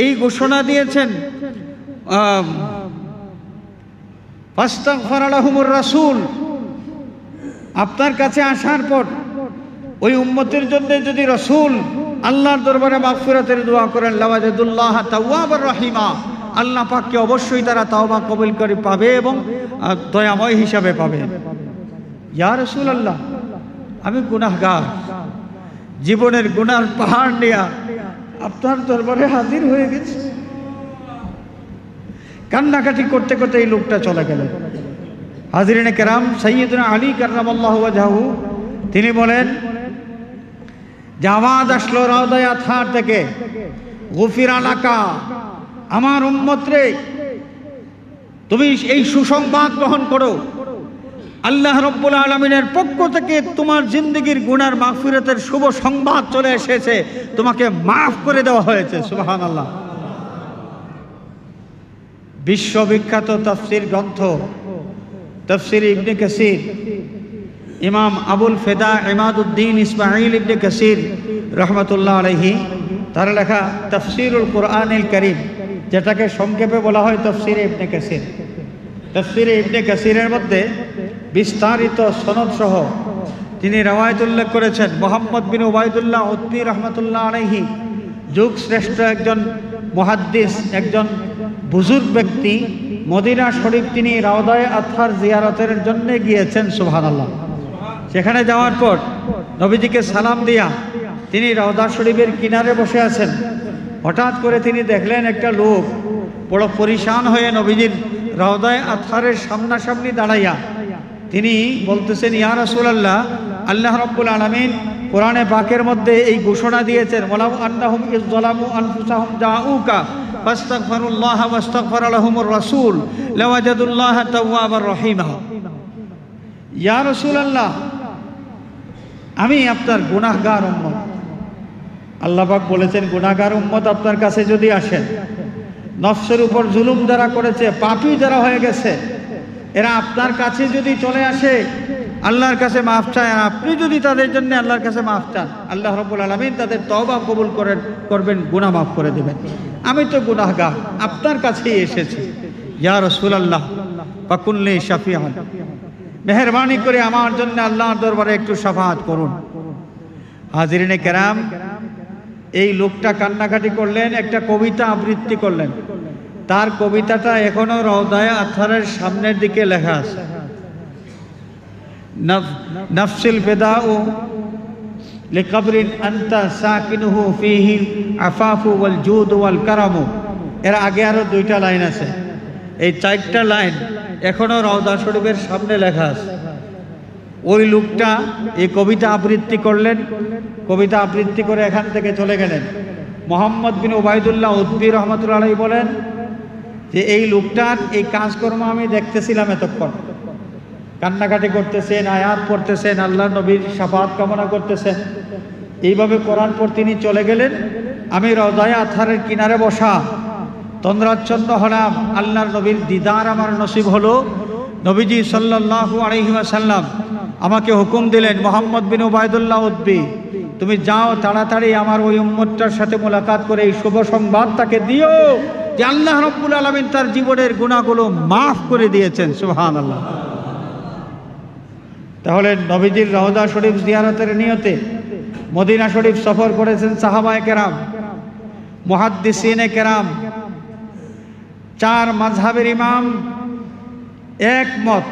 এই ঘোষণা দিয়েছেন, ফাস্তাগফারা লাহুমুর রাসূল, আপনার কাছে আসার পর ওই উম্মতের জন্য যদি রাসূল আল্লাহর দরবারে মাগফিরাতের দোয়া করেন, লাওয়াজাদুল্লাহ তাওয়াবার রহিমা, আল্লাহ পাককে অবশ্যই তারা তাওবা কবুল করে পাবে এবং দয়াময় হিসাবে পাবে। ইয়া রাসূলুল্লাহ, আমি গুনাহগার, জীবনের গুনার পাহাড় নিয়ে আপনার দরবারে হাজির হয়ে গেছি। কান্নাকাটি করতে করতে এই লোকটা চলে গেলেন। হাজিরিনে কেরাম, সাইয়্যিদুনা আলী কাররামাল্লাহু ওয়াজহাহু তিনি বলেন যে আওয়াজ আসলো রাউদায়ে আতহার থেকে, গুফিরা লাকা, আমার উম্মত রে, তুমি এই সুসংবাদ গ্রহণ করো, আল্লাহ রাব্বুল আলামিনের পক্ষ থেকে তোমার জিন্দেগির গুনার মাগফিরাতের শুভ সংবাদ চলে এসেছে, তোমাকে মাফ করে দেওয়া হয়েছে। সুবহানাল্লাহ। বিশ্ববিখ্যাত তাফসীর গ্রন্থ তাফসীর ইবনে কাসির, ইমাম আবুল ফেদা ইমাদউদ্দিন ইসমাঈল ইবনে কাসির রহমাতুল্লাহ আলাইহি তার লেখা তাফসীরুল কুরআনিল কারীম, যেটাকে সংক্ষেপে বলা হয় তাফসীরে ইবনে কাসির। তাফসীরে ইবনে কাসিরের মধ্যে বিস্তারিত সনদ সহ তিনি রওয়ায়াত উল্লেখ করেছেন। মুহাম্মদ বিন উবাইদুল্লাহ উতবী রহমাতুল্লাহ আলাইহি যুগ শ্রেষ্ঠ একজন মুহাদ্দিস, একজন বুজুর্গ ব্যক্তি, মদিনা শরীফ তিনি রাউদায়ে আতহার জিয়ারতের জন্য গিয়েছেন। সুবহানাল্লাহ। সেখানে যাওয়ার পর নবীজিকে সালাম দিয়া তিনি রাউদা শরীফের কিনারে বসে আছেন। হঠাৎ করে তিনি দেখলেন একটা লোক বড় পরিশান হয়ে নবীজির রাউদায়ে আতহারের সামনাসামনি দাঁড়াইয়া তিনি বলতেছেন, ইয়া রাসূলুল্লাহ, আল্লাহ রাব্বুল আলামিন কোরআনে পাকের মধ্যে এই ঘোষণা দিয়েছেন, ওয়ালাউ আন্নাহুম ইযযালামু আনফুসাহুম জাউকা ফাস্তাগফিরুল্লাহ ওয়াস্তাগফারা লাহুমুর রাসূল লাওয়াজাদুল্লাহ তাওয়াবার রহিমা। ইয়া রাসূলুল্লাহ, আমি আপনার গুনাহগার উম্মত। আল্লাহ পাক বলেছেন, গুনাহগার উম্মত আপনার কাছে যদি আসেন, নফসের উপর জুলুম যারা করেছে, পাপী যারা হয়ে গেছে, এরা আপনার কাছে যদি চলে আসে, আল্লাহর কাছে মাফ চায়, আর আপনি যদি তাদের জন্য আল্লাহর কাছে মাফ চান, আল্লাহ রাব্বুল আলামিন তাদের তওবা কবুল করবেন, গুনাহ মাফ করে দেবেন। আমি তো গুনাহগার, আপনার কাছেই এসেছি। ইয়া রাসূলুল্লাহ, ফাকুল্লি শাফিআন, মেহেরবানি করে আমার জন্য আল্লাহর দরবারে একটু শাফাআত করুন। হাজিরিনে কেরাম, এই লোকটা কান্নাকাটি করলেন, একটা কবিতা আবৃত্তি করলেন। তার কবিতাটা এখনো রাউদায়ে আতহারের সামনের দিকে লেখা আছে, নাফসিল ফিদাউ লিকবরিন আনতা সাকিনুহু ফীহি আফাফু ওয়াল জুদ ওয়াল কারামু। এর আগে আরো 2টা লাইন আছে, এই 4টা লাইন এখনো রাউদা শরীফের সামনে লেখা আছে। ওই লোকটা এই কবিতা আবৃত্তি করলেন, কবিতা আবৃত্তি করে এখান থেকে চলে গেলেন। মুহাম্মদ বিন উবাইদুল্লাহ উতবী রহমাতুল্লাহ আলাইহি বলেন যে এই লোকটার এই কাজকর্ম আমি দেখতেছিলাম এতক্ষণ, কান্নাকাটি করতেছেন, আয়াত পড়তেছেন, আল্লাহ নবীর শাফাআত কামনা করতেছেন। এইভাবে করার পর তিনি চলে গেলেন। আমি রাউদায়ে আতহারের কিনারে বসা, তন্দ্রাচ্ছন্ন হলাম, আল্লাহর নবীর দিদার আমার নসিব হলো। নবীজি সাল্লাল্লাহু আলাইহি ওয়াসাল্লাম আমাকে হুকুম দিলেন, মোহাম্মদ বিন উবাইদুল্লাহ উদ্বি, তুমি যাও তাড়াতাড়ি আমার ওই উম্মতটার সাথে মোলাকাত করে এই শুভ সংবাদ তাকে দিও যে আল্লাহ রাব্বুল আলামিন তার জীবনের গুনাহগুলো মাফ করে দিয়েছেন। সুবহানাল্লাহ। তাহলে নবীজির রওজা শরীফ জিয়ারতের নিয়তে মদিনা শরীফ সফর করেছেন সাহাবায়ে কেরাম, মুহাদ্দিসিনে কেরাম, 4 মাযহাবের ইমাম একমত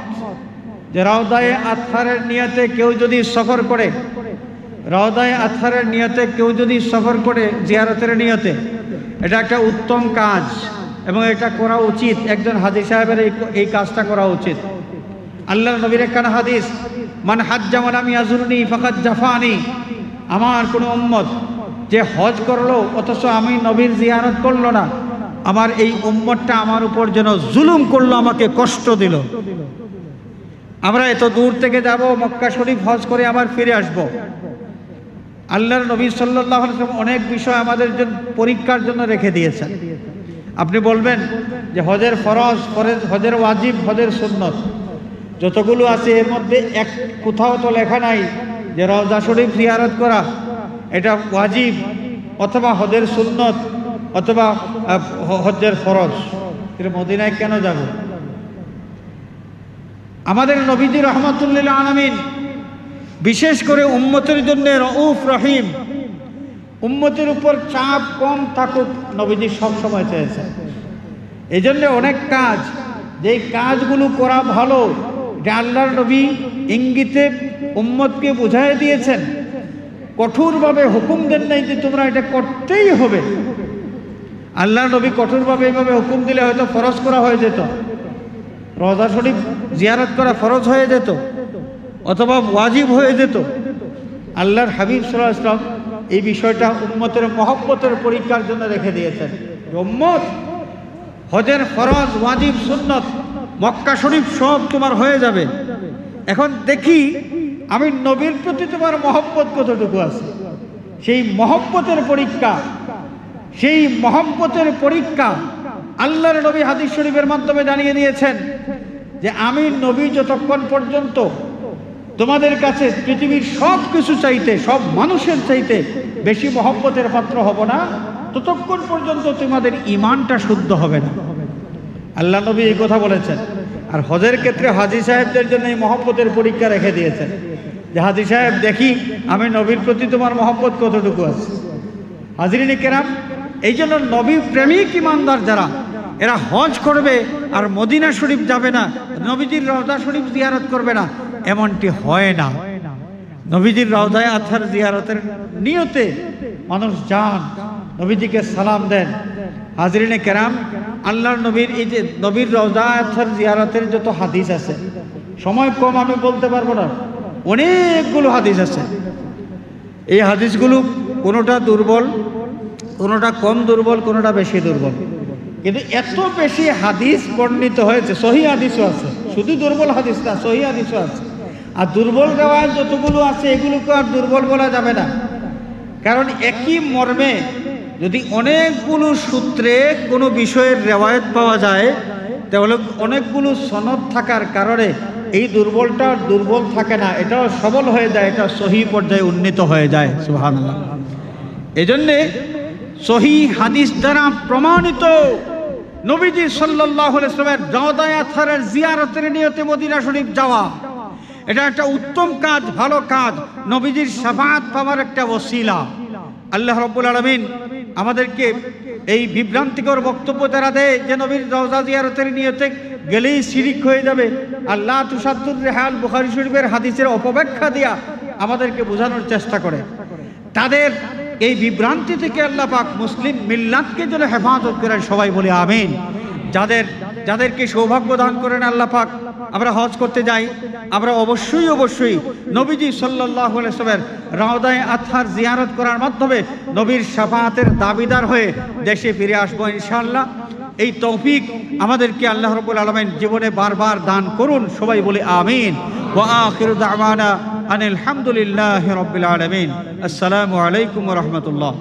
যে রওজায়ে আতহারের নিয়তে কেউ যদি সফর করে, রওজায়ে আতহারের নিয়তে কেউ যদি সফর করে জিয়ারতের নিয়তে, এটা একটা উত্তম কাজ এবং এটা করা উচিত। একজন হাজী সাহেবের এই কাজটা করা উচিত। আল্লাহর নবীর একখানা হাদিস, মান হাজ্জা ওয়া লাম ইয়াজুরনি ফাকাদ জাফানি, আমার কোনো উম্মত যে হজ করলো অথচ আমি নবীর জিয়ারত করলো না, আমার এই উম্মতটা আমার উপর যেন জুলুম করলো, আমাকে কষ্ট দিল। আমরা এত দূর থেকে যাব, মক্কা শরীফ হজ করে আবার ফিরে আসব। আল্লাহর নবী সাল্লাল্লাহু আলাইহি ওয়াসাল্লাম অনেক বিষয় আমাদের জন্য পরীক্ষার জন্য রেখে দিয়েছেন। আপনি বলবেন যে হজের ফরজ, হজের ওয়াজিব, হজের সুন্নত যতগুলো আছে এর মধ্যে এক কোথাও তো লেখা নাই যে রওজা শরীফ জিয়ারত করা এটা ওয়াজিব অথবা হজের সুন্নত অথবা হজের ফরজ। কিন্তু মদিনায় কেন যাব? আমাদের নবীজি রাহমাতুল লিল আলামিন বিশেষ করে উম্মতের জন্য রউফ রহিম, উম্মতের উপর চাপ কম থাকুক নবীজি সব সময় চেয়েছেন। এই জন্য অনেক কাজ, যেই কাজগুলো করা ভালো, যে আল্লাহর নবী ইঙ্গিতে উম্মতকে বুঝাই দিয়েছেন, কঠোরভাবে হুকুম দেন নাই যে তোমরা এটা করতেই হবে। আল্লাহর নবী কঠোরভাবে এইভাবে হুকুম দিলে হয়তো ফরজ করা হয়ে যেত, রওজা শরীফ জিয়ারত করা ফরজ হয়ে যেত অথবা ওয়াজিব হয়ে যেত। আল্লাহর হাবিব সাল্লাল্লাহু আলাইহি ওয়াসাল্লাম এই বিষয়টা উম্মতের মহব্বতের পরীক্ষার জন্য রেখে দিয়েছেন। উম্মত, হজের ফরজ, ওয়াজিব, সুন্নত, মক্কা শরীফ সব তোমার হয়ে যাবে। এখন দেখি আমি নবীর প্রতি তোমার মহব্বত কতটুকু আছে। সেই মহব্বতের পরীক্ষা, সেই মহব্বতের পরীক্ষা আল্লাহর নবী হাদিস শরীফের মাধ্যমে জানিয়ে দিয়েছেন যে আমি নবী যতক্ষণ পর্যন্ত তোমাদের কাছে পৃথিবীর সব কিছু চাইতে, সব মানুষের চাইতে বেশি মহব্বতের পাত্র হব না, ততক্ষণ পর্যন্ত তোমাদের ঈমানটা শুদ্ধ হবে না। আল্লাহ নবী এই কথা বলেছেন। আর হজের ক্ষেত্রে হাজী সাহেবদের জন্য এই মহব্বতের পরীক্ষা রেখে দিয়েছেন যে হাজী সাহেব দেখি আমি নবীর প্রতি তোমার মহব্বত কতটুকু আছে। হাজরিনে কেরাম, এই জন্য নবী প্রেমিক ইমানদার যারা, এরা হজ করবে আর মদিনা শরীফ যাবে না, নবীজির রওজা শরীফ জিয়ারত করবে না, এমনটি হয় না। নবীজির রওজায়ে আতহার জিয়ারতের নিয়তে মানুষ যান, নবীজিকে সালাম দেন। হাজরিনে কেরাম, আল্লাহর নবীর এই যে নবীর রওজায়ে আতহার জিয়ারতের যত হাদিস আছে, সময় কম আমি বলতে পারবো না, অনেকগুলো হাদিস আছে। এই হাদিসগুলো কোনোটা দুর্বল, কোনোটা কম দুর্বল, কোনোটা বেশি দুর্বল, কিন্তু এত বেশি হাদিস বর্ণিত হয়েছে, সহিহ হাদিসও আছে, শুধু দুর্বল হাদিস না, সহিহ হাদিসও আছে। আর দুর্বল রেওয়ায়েত যতগুলো আছে এগুলোকে আর দুর্বল বলা যাবে না, কারণ একই মর্মে যদি অনেকগুলো সূত্রে কোনো বিষয়ের রেওয়ায়েত পাওয়া যায় তাহলে অনেকগুলো সনদ থাকার কারণে এই দুর্বলটা দুর্বল থাকে না, এটাও সবল হয়ে যায়, এটা সহিহ পর্যায়ে উন্নীত হয়ে যায়। সুবহানাল্লাহ। এজন্যে সহিহ হাদিস দ্বারা প্রমাণিত নবীজি সাল্লাল্লাহু আলাইহি ওয়াসাল্লামের রওজায়ে আতহারের জিয়ারতের নিয়তে মদিনা শরীফ যাওয়া, এটা একটা উত্তম কাজ, ভালো কাজ, নবীজির শাফাআত পাওয়ার একটা ওসিলা। আল্লাহ রাব্বুল আলামিন আমাদেরকে এই বিভ্রান্তিকর বক্তব্য যারা দেয় যে নবীর রওজা জিয়ারতের নিয়তে গেলেই শিরিক হয়ে যাবে, আল্লাহ তুসাদ্দুর রিহাল বুখারী শরীফের হাদিসের অপব্যাখ্যা দিয়া আমাদেরকে বোঝানোর চেষ্টা করে, তাদের এই বিভ্রান্তি থেকে আল্লাহ পাক মুসলিম মিল্লাতকে যেন হেফাজত করেন, সবাই বলে আমিন। যাদেরকে সৌভাগ্য দান করেন আল্লাহ পাক, আমরা হজ করতে যাই, আমরা অবশ্যই নবীজি সাল্লাল্লাহু আলাইহি ওয়াসাল্লামের রওজায়ে আতহার জিয়ারত করার মাধ্যমে নবীর শাফাআতের দাবিদার হয়ে দেশে ফিরে আসবো ইনশাআল্লাহ। এই তৌফিক আমাদেরকে আল্লাহ রাব্বুল আলামিন জীবনে বারবার দান করুন, সবাই বলে আমিন। ওয়া আখিরু দাওয়ানা আনিল হামদুলিল্লাহি রাব্বিল আলামিন। আসসালামু আলাইকুম ওয়া রাহমাতুল্লাহ।